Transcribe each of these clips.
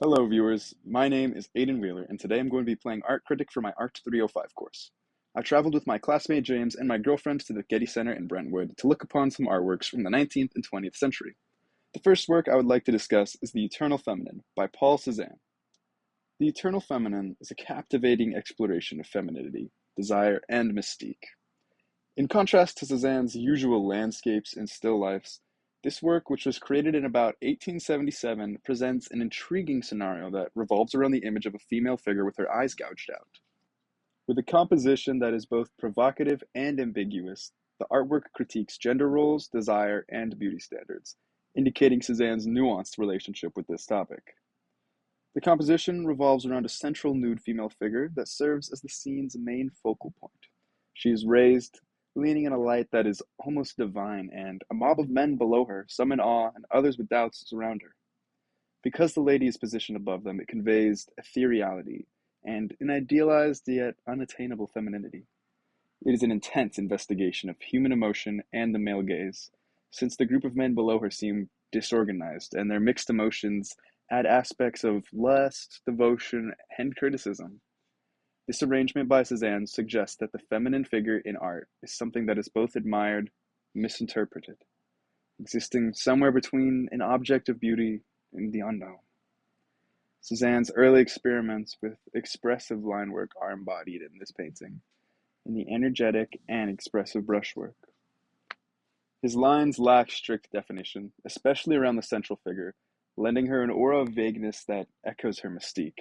Hello, viewers. My name is Aidan Wheeler, and today I'm going to be playing Art Critic for my Art 305 course. I traveled with my classmate James and my girlfriend to the Getty Center in Brentwood to look upon some artworks from the 19th and 20th century. The first work I would like to discuss is The Eternal Feminine by Paul Cézanne. The Eternal Feminine is a captivating exploration of femininity, desire, and mystique. In contrast to Cézanne's usual landscapes and still lifes, this work, which was created in about 1877, presents an intriguing scenario that revolves around the image of a female figure with her eyes gouged out. With a composition that is both provocative and ambiguous, the artwork critiques gender roles, desire, and beauty standards, indicating Cézanne's nuanced relationship with this topic. The composition revolves around a central nude female figure that serves as the scene's main focal point. She is raised, leaning in a light that is almost divine, and a mob of men below her, some in awe and others with doubts, surround her. Because the lady is positioned above them, it conveys ethereality and an idealized yet unattainable femininity. It is an intense investigation of human emotion and the male gaze, since the group of men below her seem disorganized, and their mixed emotions add aspects of lust, devotion, and criticism. This arrangement by Cézanne suggests that the feminine figure in art is something that is both admired and misinterpreted, existing somewhere between an object of beauty and the unknown. Cézanne's early experiments with expressive line work are embodied in this painting, in the energetic and expressive brushwork. His lines lack strict definition, especially around the central figure, lending her an aura of vagueness that echoes her mystique.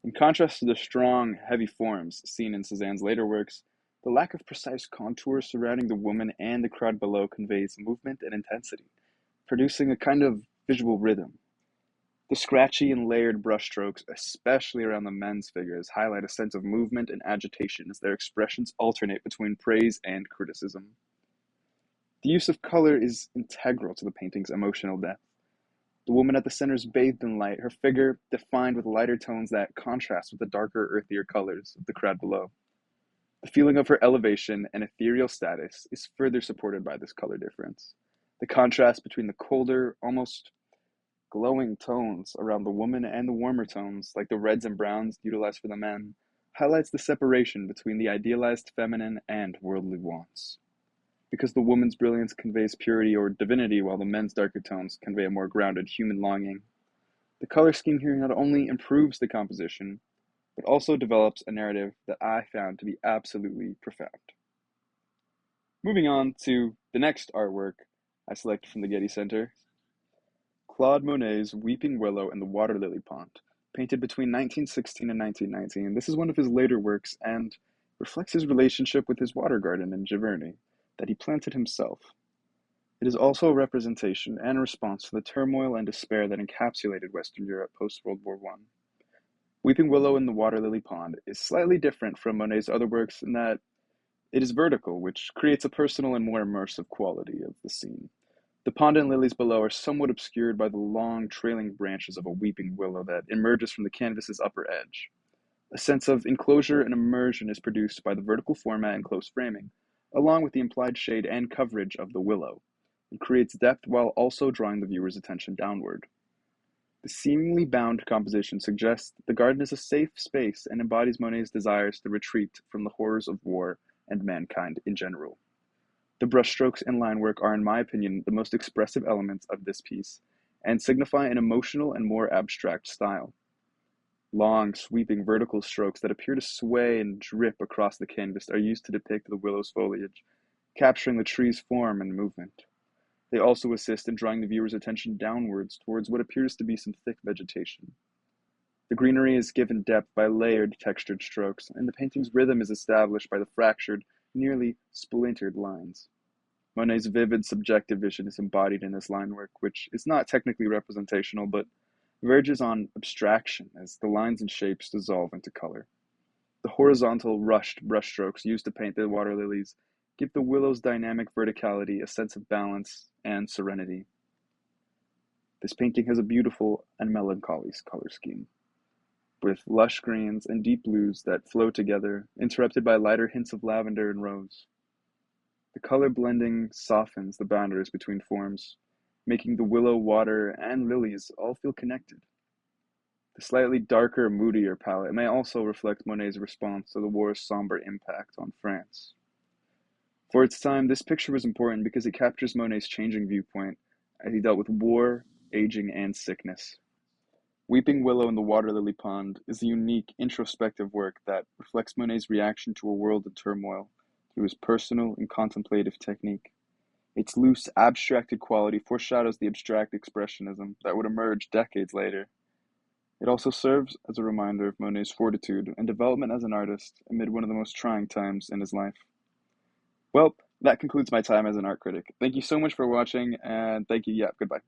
In contrast to the strong, heavy forms seen in Cézanne's later works, the lack of precise contours surrounding the woman and the crowd below conveys movement and intensity, producing a kind of visual rhythm. The scratchy and layered brushstrokes, especially around the men's figures, highlight a sense of movement and agitation as their expressions alternate between praise and criticism. The use of color is integral to the painting's emotional depth. The woman at the center is bathed in light, her figure defined with lighter tones that contrast with the darker, earthier colors of the crowd below. The feeling of her elevation and ethereal status is further supported by this color difference. The contrast between the colder, almost glowing tones around the woman and the warmer tones, like the reds and browns utilized for the men, highlights the separation between the idealized feminine and worldly wants. Because the woman's brilliance conveys purity or divinity, while the men's darker tones convey a more grounded human longing, the color scheme here not only improves the composition, but also develops a narrative that I found to be absolutely profound. Moving on to the next artwork I selected from the Getty Center, Claude Monet's Weeping Willow and the Water Lily Pond, painted between 1916 and 1919. This is one of his later works and reflects his relationship with his water garden in Giverny that he planted himself. It is also a representation and a response to the turmoil and despair that encapsulated Western Europe post-World War I. Weeping Willow in the Water Lily Pond is slightly different from Monet's other works in that it is vertical, which creates a personal and more immersive quality of the scene. The pond and lilies below are somewhat obscured by the long, trailing branches of a weeping willow that emerges from the canvas's upper edge. A sense of enclosure and immersion is produced by the vertical format and close framing, along with the implied shade and coverage of the willow. It creates depth while also drawing the viewer's attention downward. The seemingly bound composition suggests that the garden is a safe space and embodies Monet's desires to retreat from the horrors of war and mankind in general. The brushstrokes and line work are, in my opinion, the most expressive elements of this piece, and signify an emotional and more abstract style. Long, sweeping vertical strokes that appear to sway and drip across the canvas are used to depict the willow's foliage, capturing the tree's form and movement. They also assist in drawing the viewer's attention downwards towards what appears to be some thick vegetation. The greenery is given depth by layered, textured strokes, and the painting's rhythm is established by the fractured, nearly splintered lines. Monet's vivid, subjective vision is embodied in this line work, which is not technically representational, but verges on abstraction as the lines and shapes dissolve into color. The horizontal, rushed brushstrokes used to paint the water lilies give the willow's dynamic verticality a sense of balance and serenity. This painting has a beautiful and melancholy color scheme, with lush greens and deep blues that flow together, interrupted by lighter hints of lavender and rose. The color blending softens the boundaries between forms, making the willow, water, and lilies all feel connected. The slightly darker, moodier palette may also reflect Monet's response to the war's somber impact on France. For its time, this picture was important because it captures Monet's changing viewpoint as he dealt with war, aging, and sickness. Weeping Willow in the Water Lily Pond is a unique, introspective work that reflects Monet's reaction to a world in turmoil through his personal and contemplative technique. Its loose, abstracted quality foreshadows the abstract expressionism that would emerge decades later. It also serves as a reminder of Monet's fortitude and development as an artist amid one of the most trying times in his life. Well, that concludes my time as an art critic. Thank you so much for watching, and thank you. Yeah, goodbye.